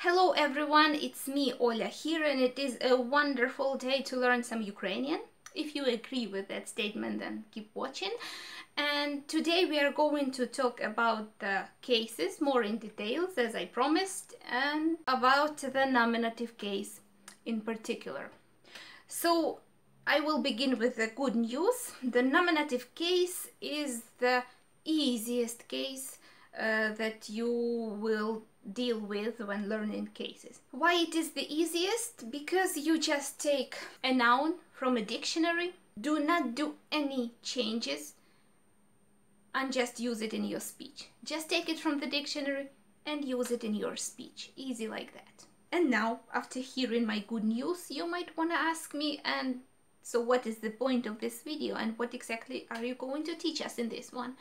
Hello everyone, it's me Oля here, and it is a wonderful day to learn some Ukrainian. If you agree with that statement, then keep watching. And today we are going to talk about the cases more in details, as I promised, and about the nominative case in particular. So I will begin with the good news. The nominative case is the easiest case that you will deal with when learning cases. Why it is the easiest? Because you just take a noun from a dictionary, do not do any changes, and just use it in your speech. Just take it from the dictionary and use it in your speech. Easy like that. And now, after hearing my good news, you might want to ask me, and so what is the point of this video, and what exactly are you going to teach us in this one,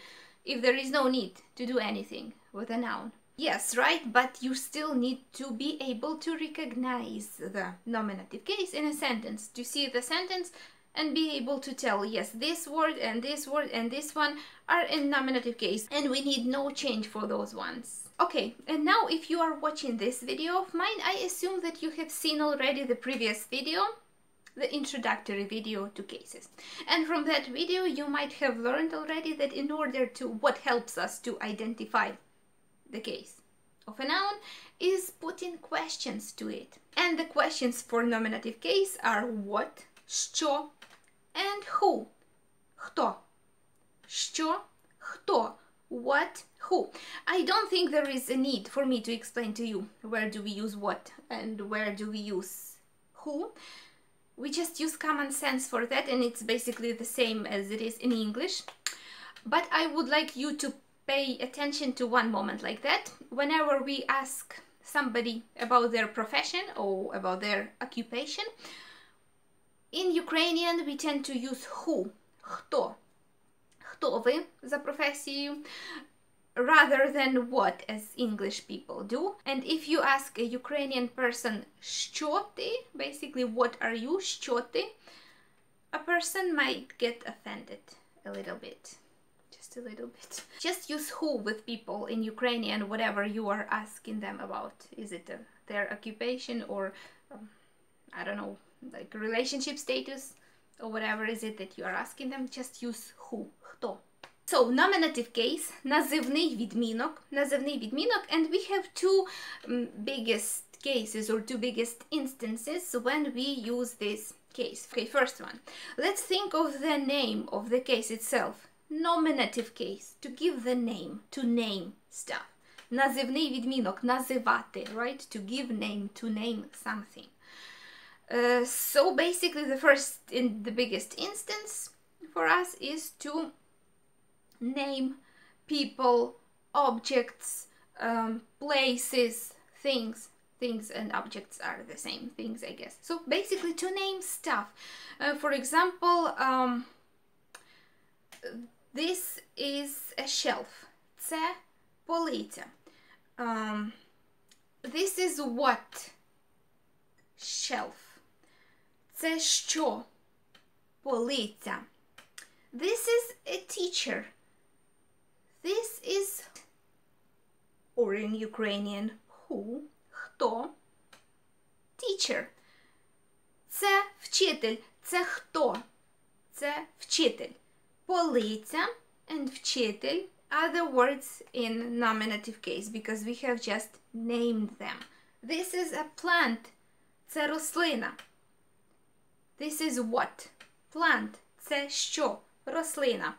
if there is no need to do anything with a noun? Yes, right, but you still need to be able to recognize the nominative case in a sentence, to see the sentence and be able to tell, yes, this word and this one are in nominative case, and we need no change for those ones. Okay, and now if you are watching this video of mine, I assume that you have seen already the previous video, the introductory video to cases. And from that video you might have learned already that in order to, what helps us to identify the case of a noun is putting questions to it. And the questions for nominative case are what, що, and who. Хто. Що, хто. What, who. I don't think there is a need for me to explain to you where do we use what and where do we use who. We just use common sense for that, and it's basically the same as it is in English. But I would like you to pay attention to one moment like that. Whenever we ask somebody about their profession or about their occupation, in Ukrainian we tend to use who, хто. Хто ви за професією, rather than what, as English people do. And if you ask a Ukrainian person що ти, basically what are you, що ти, a person might get offended a little bit. Just a little bit. Just use who with people in Ukrainian, whatever you are asking them about. Is it their occupation or, I don't know, like relationship status or whatever is it that you are asking them, just use who, хто. So, nominative case, називний відмінок, and we have two biggest cases or two biggest instances when we use this case. Okay, first one. Let's think of the name of the case itself. Nominative case, to give the name, to name stuff. Називний відмінок, називати, right? To give name, to name something. So basically the first and the biggest instance for us is to name people, objects, places, things. Things and objects are the same things, I guess. So basically to name stuff. For example, this is a shelf. Це полиця. This is what? Shelf. Це що? Полиця. This is a teacher. This is, or in Ukrainian, who, хто, teacher. Це вчитель. Це хто? Це вчитель. Полиця and вчитель are the words in nominative case because we have just named them. This is a plant. Це рослина. This is what? Plant. Це що? Рослина.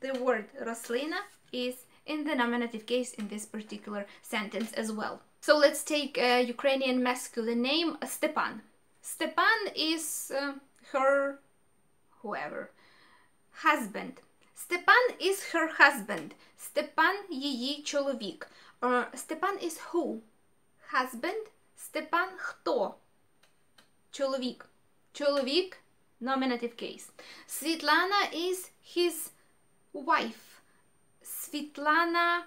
The word рослина is in the nominative case in this particular sentence as well. So let's take a Ukrainian masculine name, Stepan. Stepan is her, whoever, husband. Stepan is her husband. Stepan її чоловік. Stepan is who? Husband. Stepan хто? Чоловік. Чоловік, nominative case. Svetlana is his wife. Світлана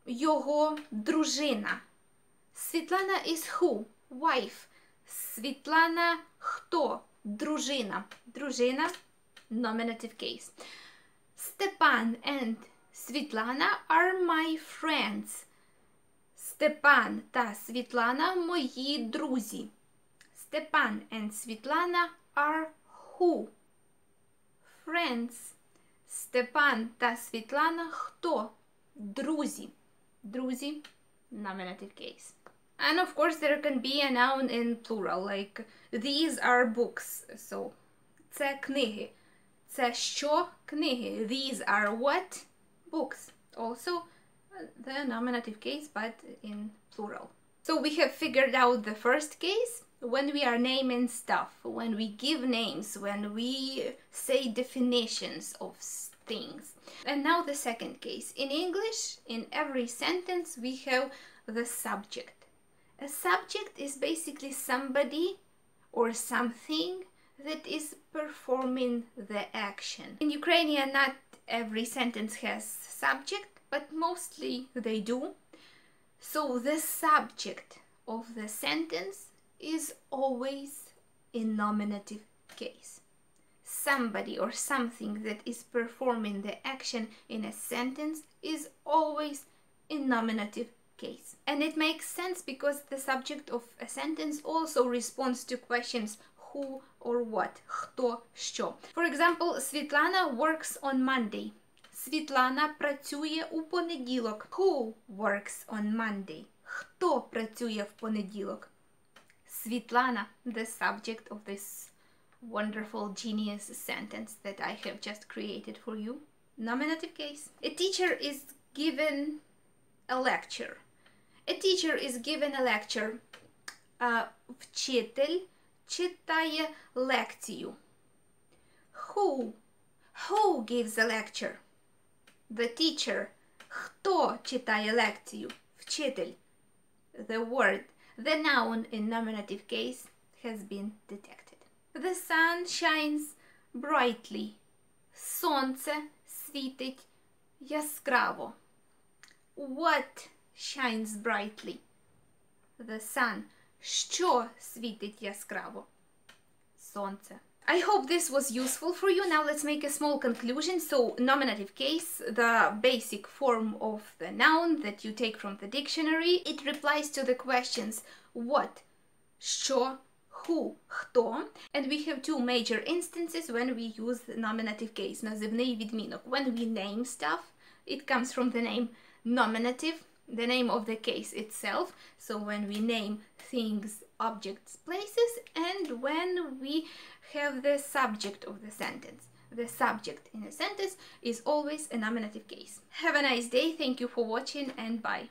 його дружина. Світлана is who? Wife. Світлана хто? Дружина. Дружина, nominative case. Stepan and Svetlana are my friends. Степан та Світлана мої друзі. Stepan and Svetlana are who? Friends. Степан та Світлана хто? Друзі. Друзі, nominative case. And of course there can be a noun in plural, like these are books. So, це книги. Це що? Книги. These are what? Books. Also the nominative case, but in plural. So we have figured out the first case, when we are naming stuff, when we give names, when we say definitions of things. And now the second case. In English, in every sentence, we have the subject. A subject is basically somebody or something that is performing the action. In Ukrainian, not every sentence has subject, but mostly they do. So the subject of the sentence is always in nominative case. Somebody or something that is performing the action in a sentence is always in nominative case. And it makes sense because the subject of a sentence also responds to questions who or what, хто, що. For example, Svetlana works on Monday. Світлана працює у понеділок. Who works on Monday? Хто працює в понеділок? Svetlana, the subject of this wonderful genius sentence that I have just created for you. Nominative case. A teacher is given a lecture. A teacher is given a lecture. Вчитель читає лекцію. Who gives a lecture? The teacher. Хто читає лекцію? Вчитель. The word, the noun in nominative case has been detected. The sun shines brightly. Сонце світить яскраво. What shines brightly? The sun. Що світить яскраво? Сонце. I hope this was useful for you. Now let's make a small conclusion. So, nominative case, the basic form of the noun that you take from the dictionary. It replies to the questions what, що, who, хто. And we have two major instances when we use the nominative case. Називний відмінок. When we name stuff, it comes from the name nominative, the name of the case itself. So when we name things, objects, places, and when we have the subject of the sentence. The subject in a sentence is always a nominative case. Have a nice day. Thank you for watching and bye.